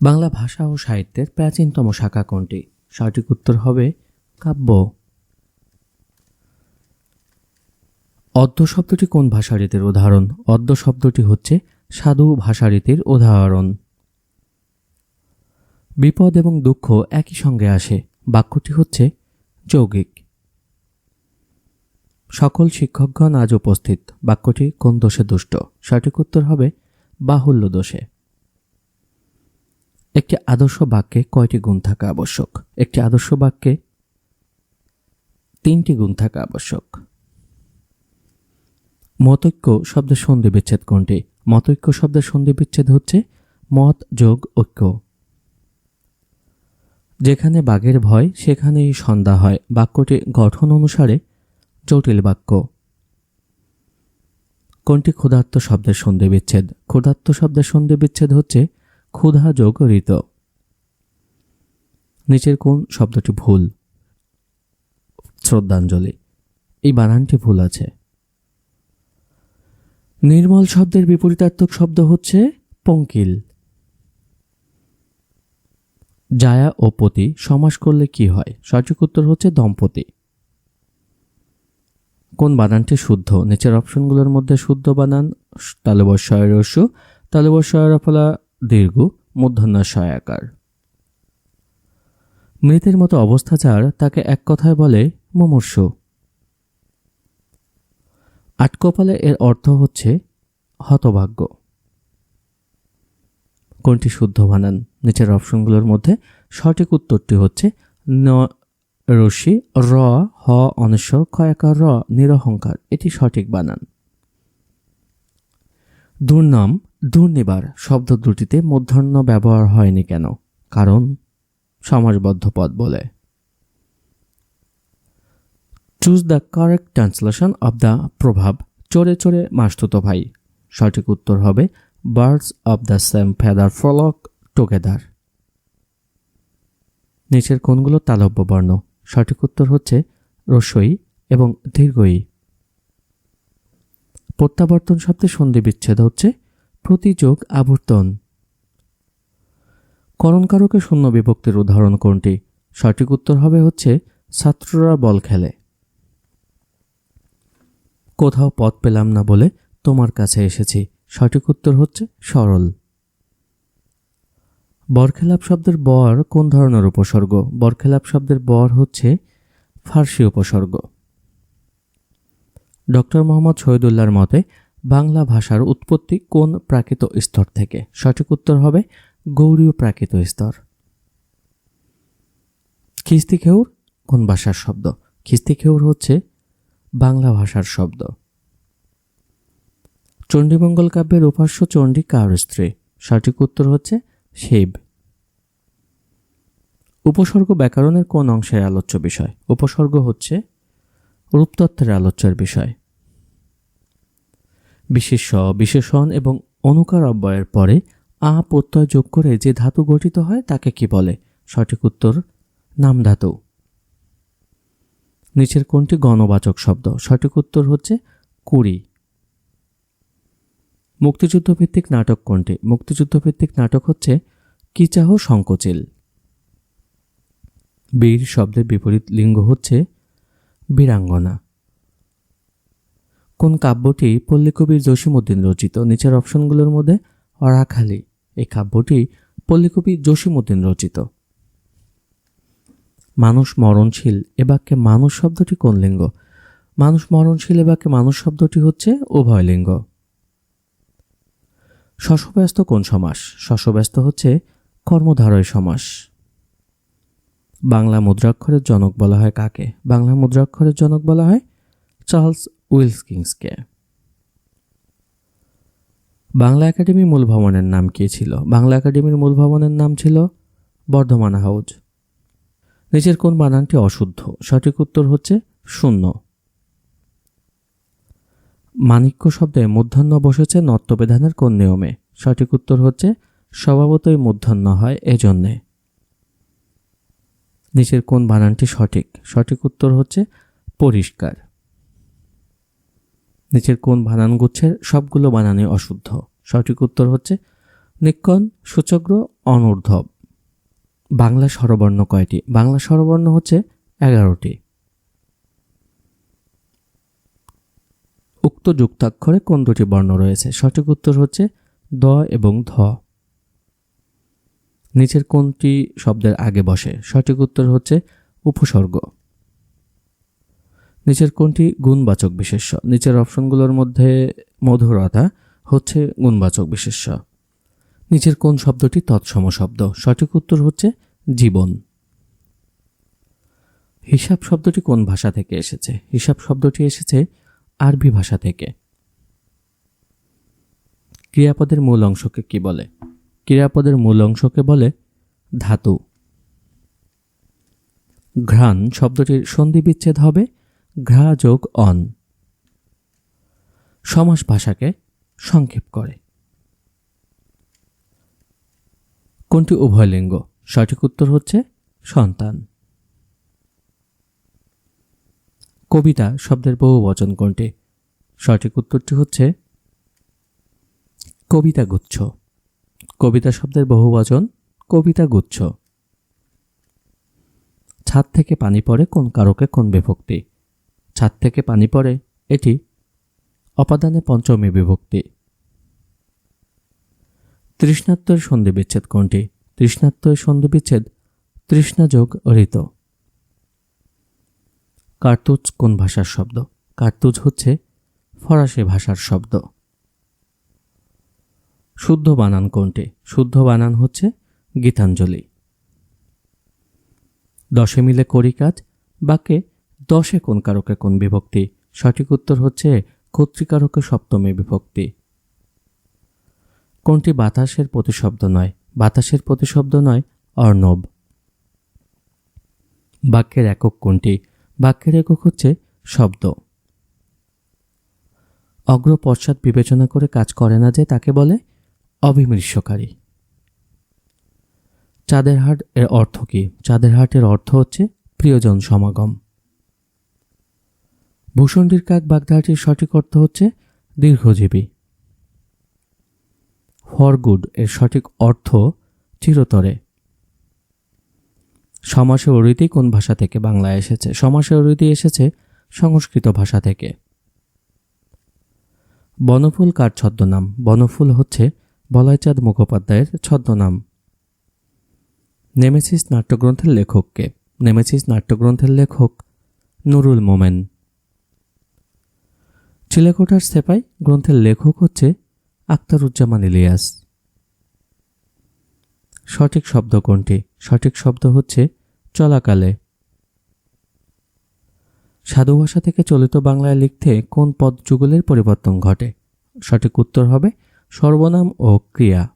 বাংলা ভাষা ও সাহিত্যের প্রাচীনতম শাখা কোনটি? সঠিক উত্তর হবে কাব্য। অদ্য শব্দটি কোন ভাষারীতির উদাহরণ? অদ্য শব্দটি হচ্ছে সাধু ভাষারীতির উদাহরণ। বিপদ এবং দুঃখ একই সঙ্গে আসে, বাক্যটি হচ্ছে যৌগিক। সকল শিক্ষকগণ আজ উপস্থিত, বাক্যটি কোন দোষে দুষ্ট? সঠিক উত্তর হবে বাহুল্য দোষে। একটি আদর্শ বাক্যে কয়টি গুণ থাকা আবশ্যক? একটি আদর্শ বাক্যে 3টি গুণ থাকা আবশ্যক। মতৈক্য শব্দের সন্ধি বিচ্ছেদ কোনটি? মতৈক্য শব্দের সন্ধি বিচ্ছেদ হচ্ছে মত যোগ ঐক্য। যেখানে বাঘের ভয় সেখানেই সন্ধ্যা হয়, বাক্যটি গঠন অনুসারে জটিল বাক্য। কোনটি ক্ষুধার্ত শব্দের সন্ধি বিচ্ছেদ? ক্ষুধার্ত শব্দের সন্ধি বিচ্ছেদ হচ্ছে ক্ষুধা যোগ ঋত। নিচের কোন শব্দটি ভুল? শ্রদ্ধাঞ্জলি, এই বানানটি ভুল আছে। নির্মল শব্দের বিপরীতার্থক শব্দ হচ্ছে পঙ্কিল। জায়া ও পতি সমাস করলে কি হয়? সঠিক উত্তর হচ্ছে দম্পতি। কোন বানানটি শুদ্ধ? নিচের অপশনগুলোর মধ্যে শুদ্ধ বানান তালবস্য রস্য, তালবস্য রফলা দীর্ঘ, মূর্ধন্য সয়াকার। মৃতের মতো অবস্থা যার, তাকে এক কথায় বলে মুমূর্ষু। আটকপালে এর অর্থ হচ্ছে হতভাগ্য। কোনটি শুদ্ধ বানান? নিচের অপশনগুলোর মধ্যে সঠিক উত্তরটি হচ্ছে ন রস্যি র হ অনস্বর ক্ষয়াকার র নিরহংকার, এটি সঠিক বানান। দুর্নাম দুর্নিবার শব্দ দুটিতে মূর্ধন্য ব্যবহার হয়নি কেন? কারণ সমাসবদ্ধ পদ বলে। Choose the correct translation of the প্রভাব চোরে চোরে মাসতুতো ভাই। সঠিক উত্তর হবে birds of the same feather flock together. নিচের কোনগুলো তালব্য বর্ণ? সঠিক উত্তর হচ্ছে রস্যই এবং দীর্ঘই। প্রত্যাবর্তন শব্দের সন্ধি বিচ্ছেদ হচ্ছে প্রতিযোগ আবর্তন। করণকারকে শূন্য বিভক্তির উদাহরণ কোনটি? সঠিক উত্তর হবে হচ্ছে ছাত্ররা বল খেলে। কোথাও পথ পেলাম না বলে তোমার কাছে এসেছি। সঠিক উত্তর হচ্ছে সরল। বরখেলাপ শব্দের বর কোন ধরনের উপসর্গ? বরখেলাপ শব্দের বর হচ্ছে ফার্সি উপসর্গ। ডক্টর মোহাম্মদ শহীদুল্লাহর মতে বাংলা ভাষার উৎপত্তি কোন প্রাকৃত স্তর থেকে? সঠিক উত্তর হবে গৌড়ীয় প্রাকৃত স্তর। খিস্তিখেউর কোন ভাষার শব্দ? খিস্তিখেউর হচ্ছে বাংলা ভাষার শব্দ। চণ্ডীমঙ্গল কাব্যের উপাস্য চণ্ডী কার স্ত্রী? সঠিক উত্তর হচ্ছে শিব। উপসর্গ ব্যাকরণের কোন অংশের আলোচ্য বিষয়? উপসর্গ হচ্ছে রূপতত্ত্বের আলোচ্যের বিষয়। বিশেষ্য বিশেষণ এবং অনুকার অব্যয়ের পরে আ প্রত্যয় যোগ করে যে ধাতু গঠিত হয় তাকে কি বলে? সঠিক উত্তর নাম ধাতু। নিচের কোনটি গণবাচক শব্দ? সঠিক উত্তর হচ্ছে কুড়ি। মুক্তিযুদ্ধভিত্তিক নাটক কোনটি? মুক্তিযুদ্ধভিত্তিক নাটক হচ্ছে কিচাহ সংকোচিল। বীর শব্দের বিপরীত লিঙ্গ হচ্ছে বীরাঙ্গনা। কোন কাব্যটি পল্লীকবির জসীমউদ্দিন রচিত? নিচের অপশনগুলোর মধ্যে অরাখালি, এই কাব্যটি পল্লীকবি জসীমউদ্দিন রচিত। মানুষ মরণশীল এ বাক্যে মানুষ শব্দটি কোন লিঙ্গ? মানুষ মরণশীল এ বাক্যে মানুষ শব্দটি হচ্ছে উভয় লিঙ্গ। শশব্যস্ত কোন সমাস? শশব্যস্ত হচ্ছে কর্মধারয় সমাস। বাংলা মুদ্রাক্ষরের জনক বলা হয় কাকে? বাংলা মুদ্রাক্ষরের জনক বলা হয় চার্লস উইলকিন্সকে। বাংলা একাডেমি মূল ভবনের নাম কি ছিল? বাংলা একাডেমির মূল ভবনের নাম ছিল বর্ধমান হাউজ। নিচের কোন বানানটি অশুদ্ধ? সঠিক উত্তর হচ্ছে শূন্য। মাণিক্য শব্দে মূর্ধন্য বসেছে নত্যবিধানের কোন নিয়মে? সঠিক উত্তর হচ্ছে স্বভাবতই মূর্ধন্য হয় এজন্যে। নিচের কোন বানানটি সঠিক? সঠিক উত্তর হচ্ছে পরিষ্কার। নিচের কোন বানানগুচ্ছের সবগুলো বানানই অশুদ্ধ? সঠিক উত্তর হচ্ছে নিক্কণ, সূচগ্র, অনূর্ধ্ব। বাংলা স্বরবর্ণ কয়টি? বাংলা স্বরবর্ণ হচ্ছে 11টি। উক্ত যুক্তাক্ষরে কোন দুটি বর্ণ রয়েছে? সঠিক উত্তর হচ্ছে দ এবং ধ। নিচের কোনটি শব্দের আগে বসে? সঠিক উত্তর হচ্ছে উপসর্গ। নিচের কোনটি গুণবাচক বিশেষ্য? নিচের অপশনগুলোর মধ্যে মধুরতা হচ্ছে গুণবাচক বিশেষ্য। নিচের কোন শব্দটি তৎসম শব্দ? সঠিক উত্তর হচ্ছে জীবন। হিসাব শব্দটি কোন ভাষা থেকে এসেছে? হিসাব শব্দটি এসেছে আরবি ভাষা থেকে। ক্রিয়াপদের মূল অংশকে কি বলে? ক্রিয়াপদের মূল অংশকে বলে ধাতু। ঘ্রাণ শব্দটির সন্ধি বিচ্ছেদ হবে ঘ্রা যোগ অন। সমাস ভাষাকে সংক্ষেপ করে। কোনটি উভয়লিঙ্গ? সঠিক উত্তর হচ্ছে সন্তান। কবিতা শব্দের বহুবচন কোনটি? সঠিক উত্তরটি হচ্ছে কবিতা গুচ্ছ। কবিতা শব্দের বহুবচন কবিতা গুচ্ছ। ছাদ থেকে পানি পড়ে কোন কারকে কোন বিভক্তি? ছাদ থেকে পানি পড়ে এটি অপাদানে পঞ্চমী বিভক্তি। তৃষ্ণাত্মের সন্ধি বিচ্ছেদ কোনটি? তৃষ্ণাত্মের সন্ধি বিচ্ছেদ তৃষ্ণা যোগ ঋত। কার্তুজ কোন ভাষার শব্দ? কার্তুজ হচ্ছে ফরাসি ভাষার শব্দ। শুদ্ধ বানান কোনটি? শুদ্ধ বানান হচ্ছে গীতাঞ্জলি। দশে মিলে করি কাজ বাক্যে দশে কোন কারকে কোন বিভক্তি? সঠিক উত্তর হচ্ছে কর্তৃকারকে সপ্তমী বিভক্তি। কোনটি বাতাসের প্রতিশব্দ নয়? বাতাসের প্রতিশব্দ নয় অর্ণব। বাক্যের একক কোনটি? বাক্যের একক হচ্ছে শব্দ। অগ্র পশ্চাৎ বিবেচনা করে কাজ করে না যে তাকে বলে অবিমৃষ্যকারী। চাঁদের হাট এর অর্থ কি? চাঁদের হাটের অর্থ হচ্ছে প্রিয়জন সমাগম। ভূষণ্ডির কাক বাগধাটির সঠিক অর্থ হচ্ছে দীর্ঘজীবী। ফর গুড এর সঠিক অর্থ চিরতরে। সমাসে রীতি কোন ভাষা থেকে বাংলায় এসেছে? সমাসে রীতি এসেছে সংস্কৃত ভাষা থেকে। বনফুল কার ছদ্মনাম? বনফুল হচ্ছে বলয়চাঁদ মুখোপাধ্যায়ের ছদ্মনাম। নেমেসিস নাট্যগ্রন্থের লেখককে? নেমেসিস নাট্যগ্রন্থের লেখক নুরুল মোমেন। চিলেকোঠার সেপাই গ্রন্থের লেখক হচ্ছে আখতারুজ্জামান ইলিয়াস। সঠিক শব্দ কোনটি? সঠিক শব্দ হচ্ছে চলাকালে। সাধু ভাষা থেকে চলিত বাংলায় লিখতে কোন পদ যুগলের পরিবর্তন ঘটে? সঠিক উত্তর হবে সর্বনাম ও ক্রিয়া।